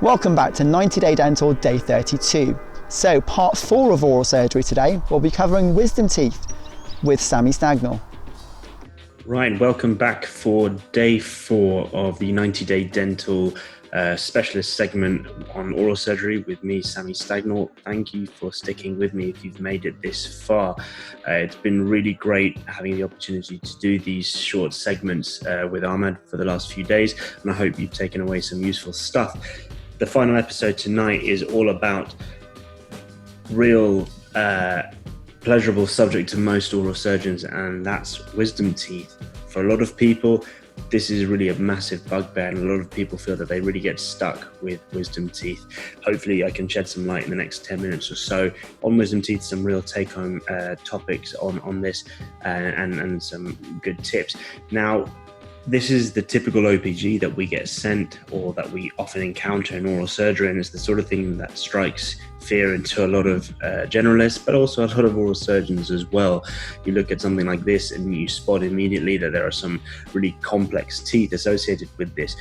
Welcome back to 90 Day Dental Day 32. So part 4 of oral surgery today, we'll be covering wisdom teeth with Sami Stagnell. Right, welcome back for day 4 of the 90 Day Dental specialist segment on oral surgery with me, Sami Stagnell. Thank you for sticking with me if you've made it this far. It's been really great having the opportunity to do these short segments with Ahmed for the last few days, and I hope you've taken away some useful stuff. The final episode tonight is all about real pleasurable subject to most oral surgeons, and that's wisdom teeth. For a lot of people, this is really a massive bugbear, and a lot of people feel that they really get stuck with wisdom teeth. Hopefully I can shed some light in the next 10 minutes or so on wisdom teeth, some real take-home topics on this and some good tips. Now, this is the typical OPG that we get sent or that we often encounter in oral surgery, and it's the sort of thing that strikes fear into a lot of generalists, but also a lot of oral surgeons as well. You look at something like this and you spot immediately that there are some really complex teeth associated with this.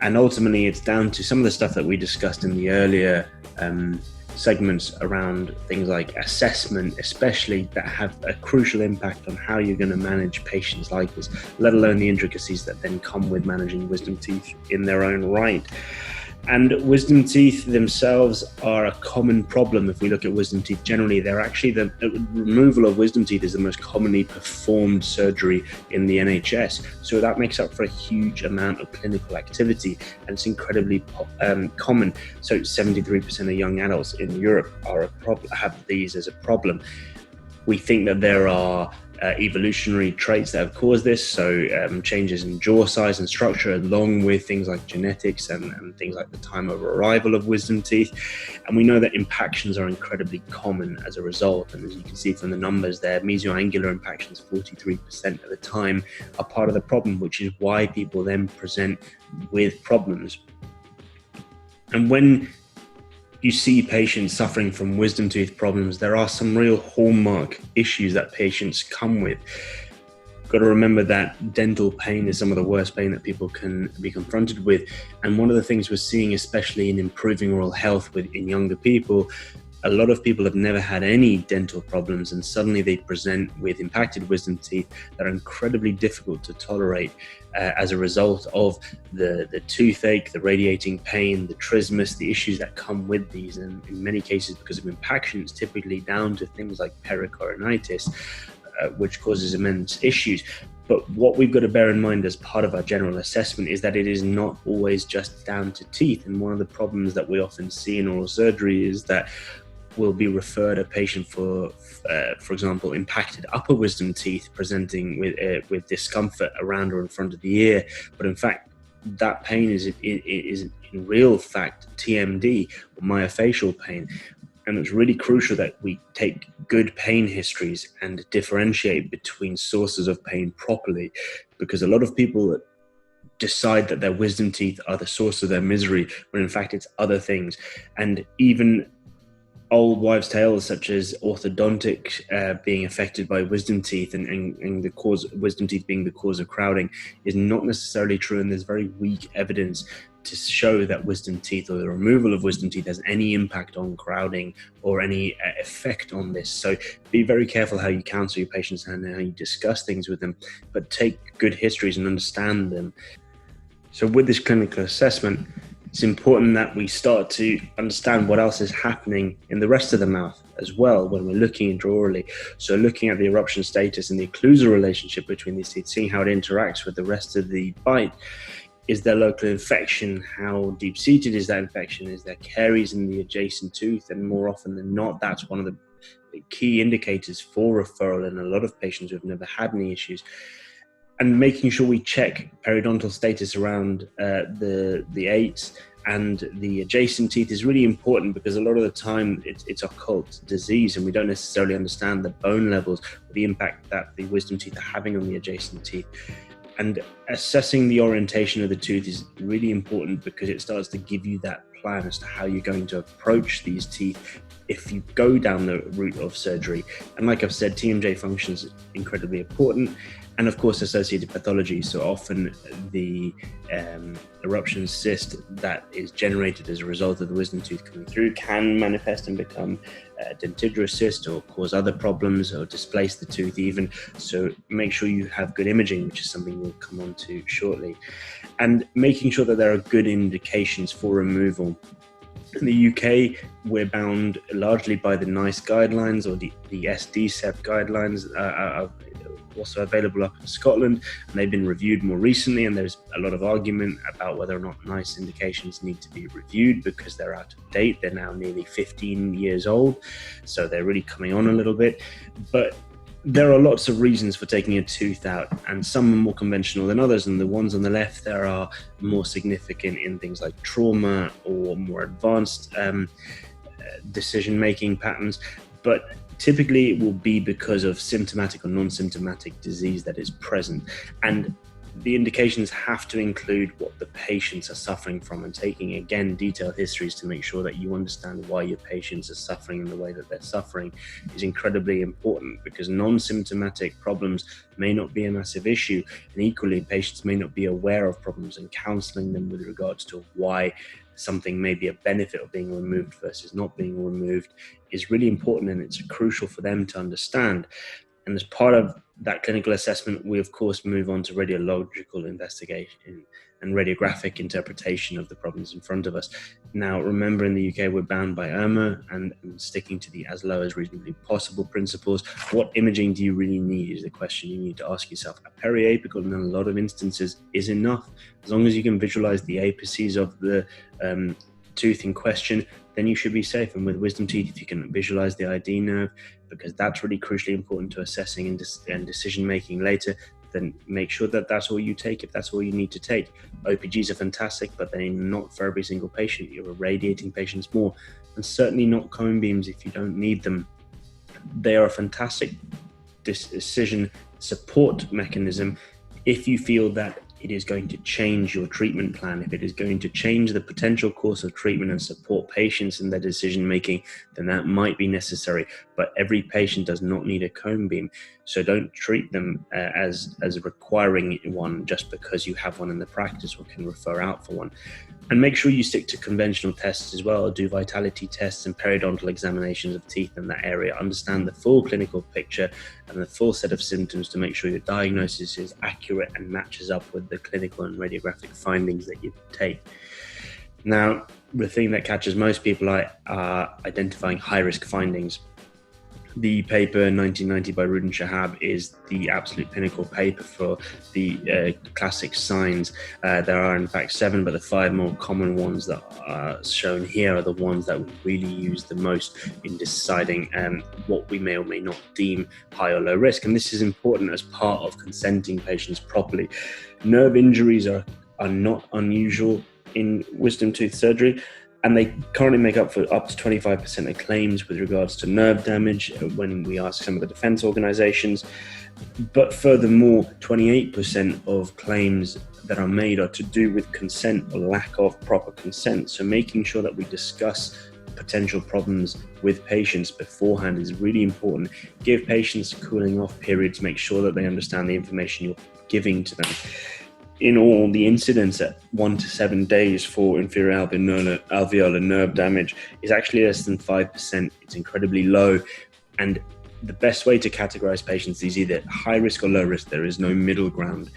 And ultimately it's down to some of the stuff that we discussed in the earlier segments around things like assessment, especially, that have a crucial impact on how you're going to manage patients like this, let alone the intricacies that then come with managing wisdom teeth in their own right. And wisdom teeth themselves are a common problem. If we look at wisdom teeth generally, they're actually the removal of wisdom teeth is the most commonly performed surgery in the NHS. So that makes up for a huge amount of clinical activity, and it's incredibly common. So 73% of young adults in Europe have these as a problem. We think that there are evolutionary traits that have caused this, so changes in jaw size and structure, along with things like genetics and things like the time of arrival of wisdom teeth. And we know that impactions are incredibly common as a result, and as you can see from the numbers there, mesioangular impactions 43% of the time are part of the problem, which is why people then present with problems. And when you see patients suffering from wisdom tooth problems, there are some real hallmark issues that patients come with. Got to remember that dental pain is some of the worst pain that people can be confronted with. And one of the things we're seeing, especially in improving oral health in younger people, a lot of people have never had any dental problems, and suddenly they present with impacted wisdom teeth that are incredibly difficult to tolerate as a result of the toothache, the radiating pain, the trismus, the issues that come with these. And in many cases, because of impaction, it's typically down to things like pericoronitis, which causes immense issues. But what we've got to bear in mind as part of our general assessment is that it is not always just down to teeth. And one of the problems that we often see in oral surgery is that we'll be referred a patient for example, impacted upper wisdom teeth presenting with discomfort around or in front of the ear. But in fact, that pain is in real fact TMD, or myofascial pain. And it's really crucial that we take good pain histories and differentiate between sources of pain properly, because a lot of people decide that their wisdom teeth are the source of their misery, when in fact it's other things. And even old wives' tales such as orthodontic being affected by wisdom teeth and the cause wisdom teeth being the cause of crowding is not necessarily true, and there's very weak evidence to show that wisdom teeth or the removal of wisdom teeth has any impact on crowding or any effect on this. So be very careful how you counsel your patients and how you discuss things with them, but take good histories and understand them. So with this clinical assessment, it's important that we start to understand what else is happening in the rest of the mouth as well when we're looking intraorally. So looking at the eruption status and the occlusal relationship between these teeth, seeing how it interacts with the rest of the bite. Is there local infection? How deep-seated is that infection? Is there caries in the adjacent tooth? And more often than not, that's one of the key indicators for referral in a lot of patients who have never had any issues. And making sure we check periodontal status around the eights and the adjacent teeth is really important, because a lot of the time it's occult disease and we don't necessarily understand the bone levels or the impact that the wisdom teeth are having on the adjacent teeth. And assessing the orientation of the tooth is really important, because it starts to give you that plan as to how you're going to approach these teeth if you go down the route of surgery. And like I've said, TMJ function is incredibly important. and of course associated pathology. So often the eruption cyst that is generated as a result of the wisdom tooth coming through can manifest and become a dentigerous cyst, or cause other problems, or displace the tooth even. So make sure you have good imaging, which is something we'll come on to shortly, and making sure that there are good indications for removal. In the UK, we're bound largely by the NICE guidelines, or the SDCEP guidelines, are also available up in Scotland, and they've been reviewed more recently, and there's a lot of argument about whether or not NICE indications need to be reviewed because they're out of date. They're now nearly 15 years old, so they're really coming on a little bit. But there are lots of reasons for taking a tooth out, and some are more conventional than others, and the ones on the left there are more significant in things like trauma or more advanced decision-making patterns, but typically it will be because of symptomatic or non-symptomatic disease that is present. And the indications have to include what the patients are suffering from, and taking, again, detailed histories to make sure that you understand why your patients are suffering in the way that they're suffering is incredibly important, because non-symptomatic problems may not be a massive issue, and equally patients may not be aware of problems, and counseling them with regards to why something may be a benefit of being removed versus not being removed is really important, and it's crucial for them to understand. And as part of that clinical assessment, we of course move on to radiological investigation and radiographic interpretation of the problems in front of us. Now, remember, in the UK, we're bound by IRMA and sticking to the as low as reasonably possible principles. What imaging do you really need is the question you need to ask yourself. A periapical, in a lot of instances, is enough. As long as you can visualize the apices of the tooth in question, then you should be safe. And with wisdom teeth, if you can visualize the ID nerve, because that's really crucially important to assessing and decision making later, then make sure that that's all you take, if that's all you need to take. OPGs are fantastic, but they're not for every single patient. You're irradiating patients more, and certainly not cone beams if you don't need them. They are a fantastic decision support mechanism if you feel that it is going to change your treatment plan. If it is going to change the potential course of treatment and support patients in their decision making, then that might be necessary. But every patient does not need a cone beam, so don't treat them as requiring one just because you have one in the practice or can refer out for one. And make sure you stick to conventional tests as well. Do vitality tests and periodontal examinations of teeth in that area. Understand the full clinical picture and the full set of symptoms to make sure your diagnosis is accurate and matches up with the clinical and radiographic findings that you take. Now, the thing that catches most people are identifying high-risk findings. The paper 1990 by Rudin Shahab is the absolute pinnacle paper for the classic signs. There are in fact 7, but the 5 more common ones that are shown here are the ones that we really use the most in deciding what we may or may not deem high or low risk. And this is important as part of consenting patients properly. Nerve injuries are not unusual in wisdom tooth surgery, and they currently make up for up to 25% of claims with regards to nerve damage when we ask some of the defense organizations. But furthermore, 28% of claims that are made are to do with consent or lack of proper consent. So making sure that we discuss potential problems with patients beforehand is really important. Give patients cooling off periods, make sure that they understand the information you're giving to them. In all, the incidence at 1 to 7 days for inferior alveolar nerve damage is actually less than 5%. It's incredibly low. And the best way to categorize patients is either high risk or low risk. There is no middle ground.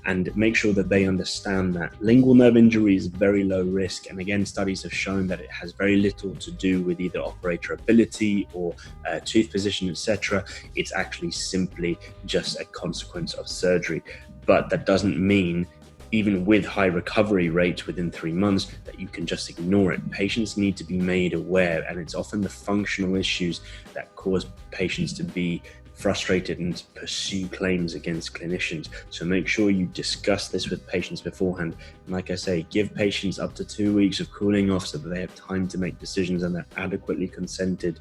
And make sure that they understand that lingual nerve injury is very low risk. And again, studies have shown that it has very little to do with either operator ability or tooth position, etc. It's actually simply just a consequence of surgery. But that doesn't mean, even with high recovery rates within 3 months, that you can just ignore it. Patients need to be made aware, and it's often the functional issues that cause patients to be frustrated and pursue claims against clinicians. So make sure you discuss this with patients beforehand. And like I say, give patients up to 2 weeks of cooling off so that they have time to make decisions and they're adequately consented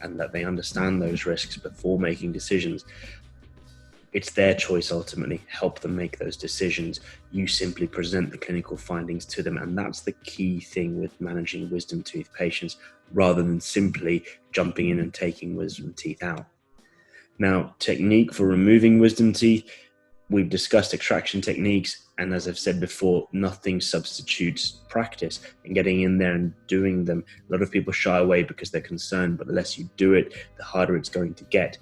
and that they understand those risks before making decisions. It's their choice ultimately. Help them make those decisions. You simply present the clinical findings to them, and that's the key thing with managing wisdom tooth patients, rather than simply jumping in and taking wisdom teeth out. Now, technique for removing wisdom teeth. We've discussed extraction techniques, and as I've said before, nothing substitutes practice and getting in there and doing them. A lot of people shy away because they're concerned, but the less you do it, the harder it's going to get.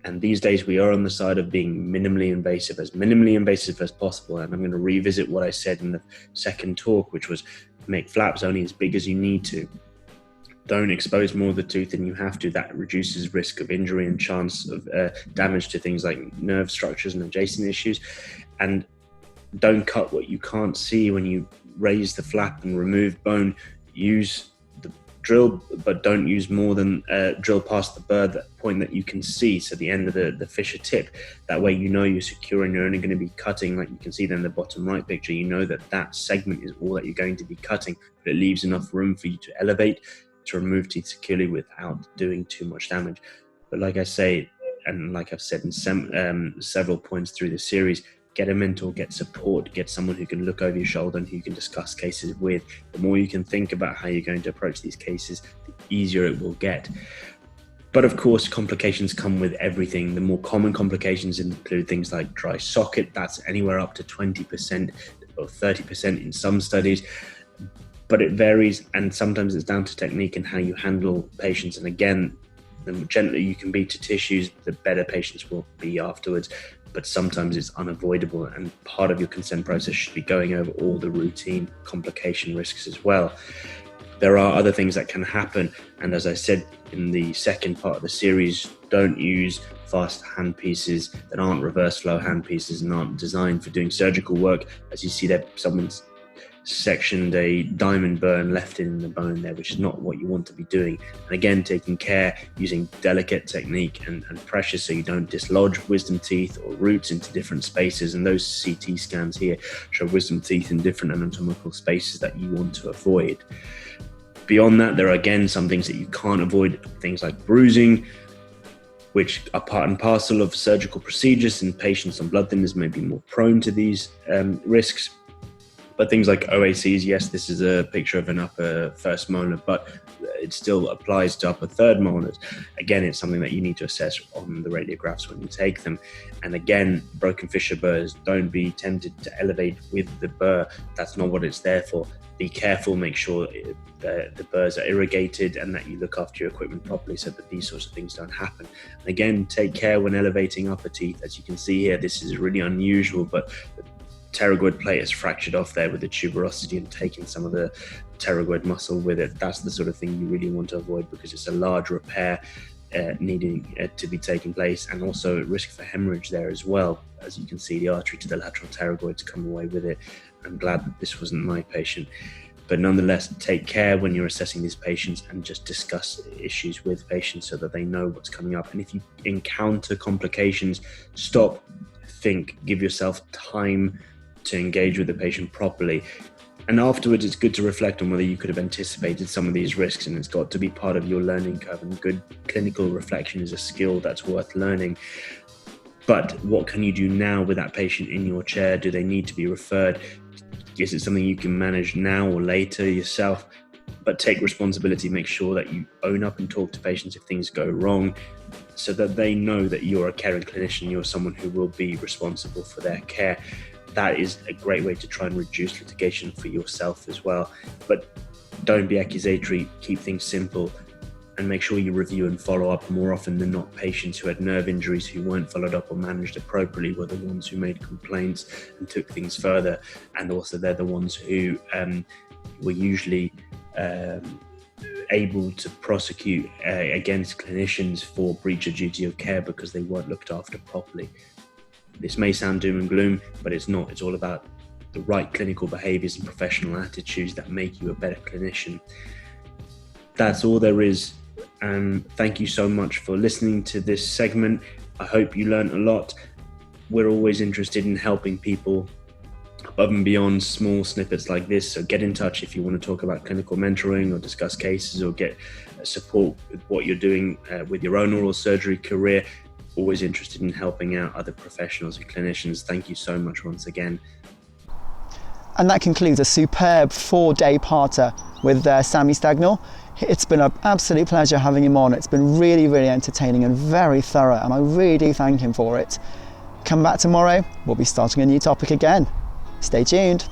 And these days we are on the side of being minimally invasive as possible. And I'm going to revisit what I said in the second talk, which was make flaps only as big as you need to. Don't expose more of the tooth than you have to. That reduces risk of injury and chance of damage to things like nerve structures and adjacent issues. And don't cut what you can't see. When you raise the flap and remove bone, use the drill, but don't use more than drill past the burr, that point that you can see, so the end of the fissure tip. That way you know you're secure and you're only going to be cutting, like you can see there in the bottom right picture, you know that segment is all that you're going to be cutting, but it leaves enough room for you to elevate, to remove teeth securely without doing too much damage. But like I say, and like I've said in several points through the series, get a mentor, get support, get someone who can look over your shoulder and who you can discuss cases with. The more you can think about how you're going to approach these cases, the easier it will get. But of course, complications come with everything. The more common complications include things like dry socket. That's anywhere up to 20% or 30% in some studies. But it varies, and sometimes it's down to technique and how you handle patients. And again, the gentler you can be to tissues, the better patients will be afterwards. But sometimes it's unavoidable, and part of your consent process should be going over all the routine complication risks as well. There are other things that can happen, and as I said in the second part of the series, don't use fast handpieces that aren't reverse flow handpieces and aren't designed for doing surgical work. As you see there, someone's sectioned a diamond burr and left it in the bone there, which is not what you want to be doing. And again, taking care, using delicate technique and pressure so you don't dislodge wisdom teeth or roots into different spaces. And those CT scans here show wisdom teeth in different anatomical spaces that you want to avoid. Beyond that, there are again some things that you can't avoid, things like bruising, which are part and parcel of surgical procedures, and patients on blood thinners may be more prone to these risks. But things like OACs, yes, this is a picture of an upper first molar, but it still applies to upper third molars. Again, it's something that you need to assess on the radiographs when you take them. And again, broken fissure burrs, don't be tempted to elevate with the burr. That's not what it's there for. Be careful, make sure the burrs are irrigated and that you look after your equipment properly so that these sorts of things don't happen. And again, take care when elevating upper teeth. As you can see here, this is really unusual, but the pterygoid plate is fractured off there with the tuberosity and taking some of the pterygoid muscle with it. That's the sort of thing you really want to avoid, because it's a large repair needing to be taking place, and also risk for hemorrhage there as well. As you can see, the artery to the lateral pterygoids come away with it. I'm glad that this wasn't my patient. But nonetheless, take care when you're assessing these patients and just discuss issues with patients so that they know what's coming up. And if you encounter complications, stop, think, give yourself time to engage with the patient properly. And afterwards, it's good to reflect on whether you could have anticipated some of these risks, and it's got to be part of your learning curve. And good clinical reflection is a skill that's worth learning. But what can you do now with that patient in your chair? Do they need to be referred? Is it something you can manage now or later yourself? But take responsibility, make sure that you own up and talk to patients if things go wrong, so that they know that you're a caring clinician, you're someone who will be responsible for their care. That is a great way to try and reduce litigation for yourself as well. But don't be accusatory, keep things simple, and make sure you review and follow up. More often than not, patients who had nerve injuries who weren't followed up or managed appropriately were the ones who made complaints and took things further. And also they're the ones who were usually able to prosecute against clinicians for breach of duty of care because they weren't looked after properly. This may sound doom and gloom, but it's not. It's all about the right clinical behaviors and professional attitudes that make you a better clinician. That's all there is. Thank you so much for listening to this segment. I hope you learned a lot. We're always interested in helping people above and beyond small snippets like this. So get in touch if you want to talk about clinical mentoring or discuss cases or get support with what you're doing with your own oral surgery career. Always interested in helping out other professionals and clinicians. Thank you so much once again. And that concludes a superb 4-day parter with Sami Stagnell. It's been an absolute pleasure having him on. It's been really, really entertaining and very thorough, and I really do thank him for it. Come back tomorrow, we'll be starting a new topic again. Stay tuned.